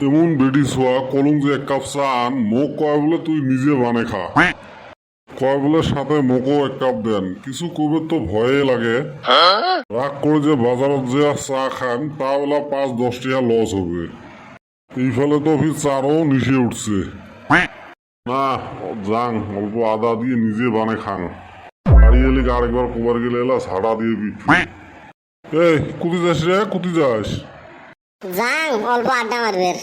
এমন বেটি ছোয়া কলম যে এক কাপ চা আন মোক কয় বলে তুই নিজে বানে খা কয় বলে সাথে মোকও এক কাপ দেন কিছু কবে তো ভয়ে লাগে রাগ করে যে বাজারত যে চা খান তা বলা ৫-১০ টাকা লস হবে এইফালে তো ফির চারও নিচে উঠছে না যাং অল্প আদা দিয়ে নিজে বানে খান বাড়ি এলে আরেকবার কোবার গেলে এলা ঝাড়া দিয়ে পিঠ এই কুতি যাস রে কুতি যাস যাং অল্প আড্ডা মারবের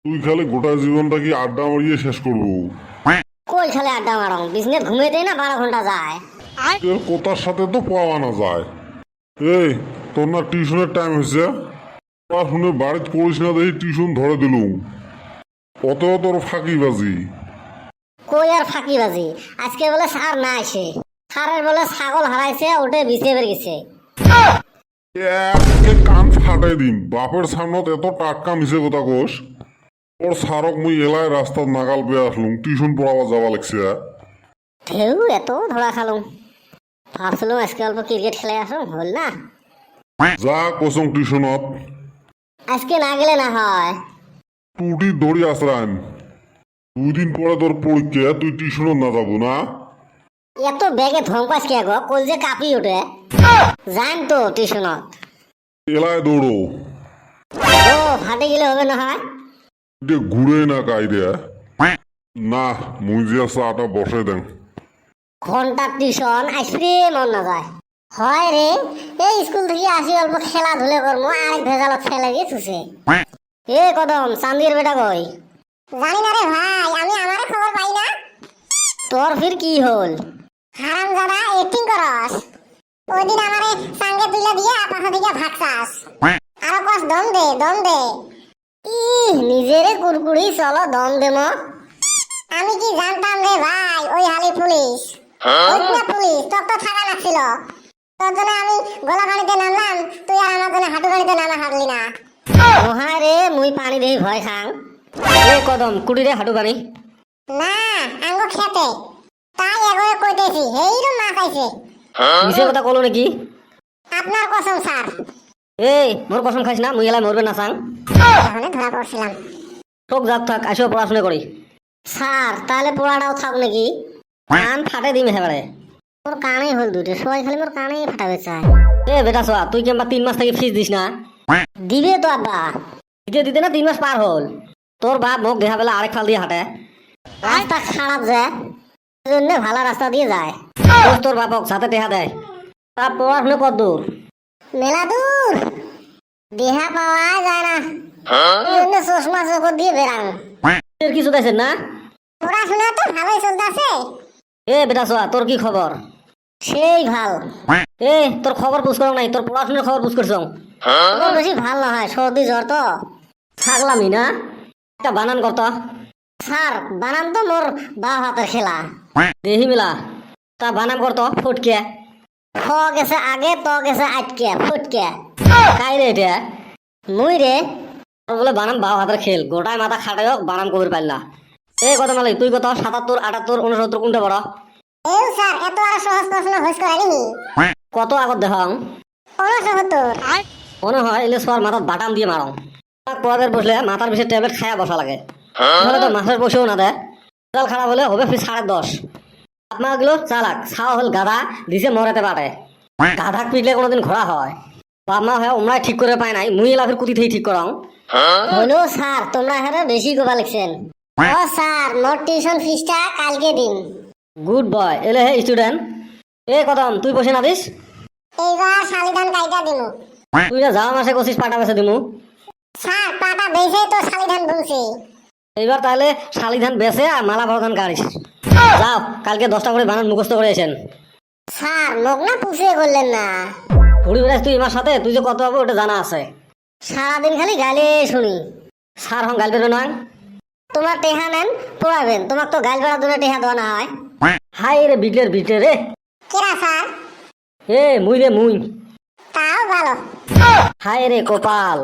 তুই খালি গোটা জীবনটা কি আড্ডা মারিয়ে শেষ করবো কই খালে আড্ডা মারং বিজনেস ঘুমেতেই না 12 ঘন্টা যায় এর কথার সাথে তো পাওয়া না যায় এই তোর না টিউশনের টাইম হয়েছে শুনে বাড়িতে পড়িস না দেখি টিউশন ধরে দিলুম অত তোর ফাঁকিবাজি কই আর ফাঁকিবাজি আজকে বলে স্যার না আসে স্যারের বলে ছাগল হারাইছে ওটে বিছে বের গেছে একে কান ফাটাই দিন বাপের সামনত এত টাটকা মিশে কথা কোষ ওর সারক মুই এলায় রাস্তার নাগাল পেয়ে আসলুম টিউশন পড়াবার যাওয়া লাগছে ঢেউ এত ধরা খালুম ভাবছিলাম আজকে অল্প ক্রিকেট খেলে আসুন হল না যা কোসং টিউশনত আজকে না গেলে না হয় টুটি দড়ি আসরাম 2 দিন পরে তোর পরীক্ষা তুই টিউশনত না যাবো না এত ব্যাগে ধমকাস কে গো কল যে কাঁপি ওঠে যান তো টিউশনত এলায় দৌড়ো ও ফাটে গেলে হবে না হয় ঘুরে না কায়দে না মুই যে চাটা বসে দেন ঘন্টার টিউশন আসবে মন না যায় হয় রে এই স্কুল থেকে আসি অল্প খেলাধুলা করবো আরেক ভেজালত ফেলে গিয়ে থুসে এ কদম চান্দির বেটা কই জানি না রে ভাই আমি আমারে খবর পাই না তোর ফির কি হল হারাম জাদা এক্টিং করস ওই দিন আমারে সঙ্গে তুইলা দিয়ে পাশা দিকে ভাগছাস আরো কস দম দে নিজেরে কুরকুরি চলো দম দেমো আমি কি জানতাম রে ভাই ওই হালি পুলিশ ওই না পুলিশ তোর তো থাকা লাগছিল তোর জন্য আমি গলা পানিতে নামলাম তুই আর আমার জন্য হাঁটু পানিতে নামা হারলি না ওহায় রে মুই পানি দেই ভয় খাং এ কদম কুড়ি রে হাঁটু পানি না আঙ্গ খেতে তাই এগোয়ে কইতেছি হেইরো মাছ আইছে মিছে কথা কলো নাকি আপনার কসম স্যার এই মোর কসম খাইছ না মুই এলাই মরবে না সাং তাহলে ধরা পড়ছিলাম তোক যাক থাক আসো পড়াশোনা করি স্যার তাহলে পড়াটাও থাক নাকি কান ফাটে দিম হেবারে তোর কানেই হল দুটো সবাই খালি মোর কানেই ফাটাবে চায় এ বেটা সোয়া তুই কি আমার 3 মাস থেকে ফিস দিস না দিবে তো আব্বা দিতে না 3 মাস পার হল তোর বাপ মুখ দেখা বেলা আরেক ফাল দিয়ে হাঁটে রাস্তা খারাপ যায় জন্য ভালো রাস্তা দিয়ে যায় তোর বাপক সাথে টেহা দেয় তা পড়াশোনা কত দূর মেলা দূর দেহা পাওয়া যায় না জন্য চশমা চোখর দিয়ে বেড়ান এর কিছু দেখছেন না পড়াশোনা তো ভালোই চলতেছে এ বেটা সোয়া তোর কি খবর সেই ভাল এ তোর খবর পুষ করো নাই তোর পড়াশোনার খবর পুষ করছ বেশি ভাল না হয় সর্দি জ্বর তো থাকলামই না একটা বানান করতো স্যার বানান তো মোর বা হাতের খেলা দেহি মেলা তা বানান করতো ফুটকে ফ গেছে আগে ত গেছে আটকে ফুটকে কাই রে এটা মুই রে বলে বানান বা হাতের খেল গোটায় মাথা খাটাই হোক বানান কবির পারলা এই কত মালিক তুই কত 77 78 69 কোনটা বড় এই স্যার এত আর সহজ প্রশ্ন হইছ করাইনি কত আগত দেখাং 69 মনে হয় এলে সোয়ার মাথার বাটাম দিয়ে মারং পরের বসলে মাথার পিছে ট্যাবলেট খায়া বসা লাগে তাহলে তো মাথার বসেও না দেয় চাল খারাপ হলে হবে ফির 10.5 আপনার গুলো চালাক ছাওয়া হল গাধা দিছে মরেতে পারে গাধা পিটলে কোনোদিন ঘোড়া হয় বাপ মা হয় ওমরাই ঠিক করে পায় নাই মুই এলা ফির কুতি থেকে ঠিক করাং হলো স্যার তোমরা হেরে বেশি গোবা লিখছেন ও স্যার মোর টিউশন ফিসটা কালকে দিন গুড বয় এলে হে স্টুডেন্ট এ কদম তুই বসে না দিস এইবার শালিধান কাইটা দিমু তুই না যাওয়া মাসে কছিস পাটা বেছে দিমু স্যার পাটা বেছে তো শালিধান বলছি এইবার তাহলে শালিধান বেছে আর মালা ভরধান গাড়িস যাও কালকে 10টা করে বানান মুখস্থ করে এসেন স্যার মোক না পুষিয়ে করলেন না ঘুরি বেড়াস তুই আমার সাথে তুই যে কত হবে ওটা জানা আছে সারাদিন খালি গালি শুনি স্যার হন গাল বেরো নয় তোমার টেহা নেন পড়াবেন তোমার তো গাল বেড়ার জন্য টেহা দেওয়া না হয় হাই রে বিটলের রে কেরা স্যার এ মুই রে মুই তাও ভালো হাই রে কপাল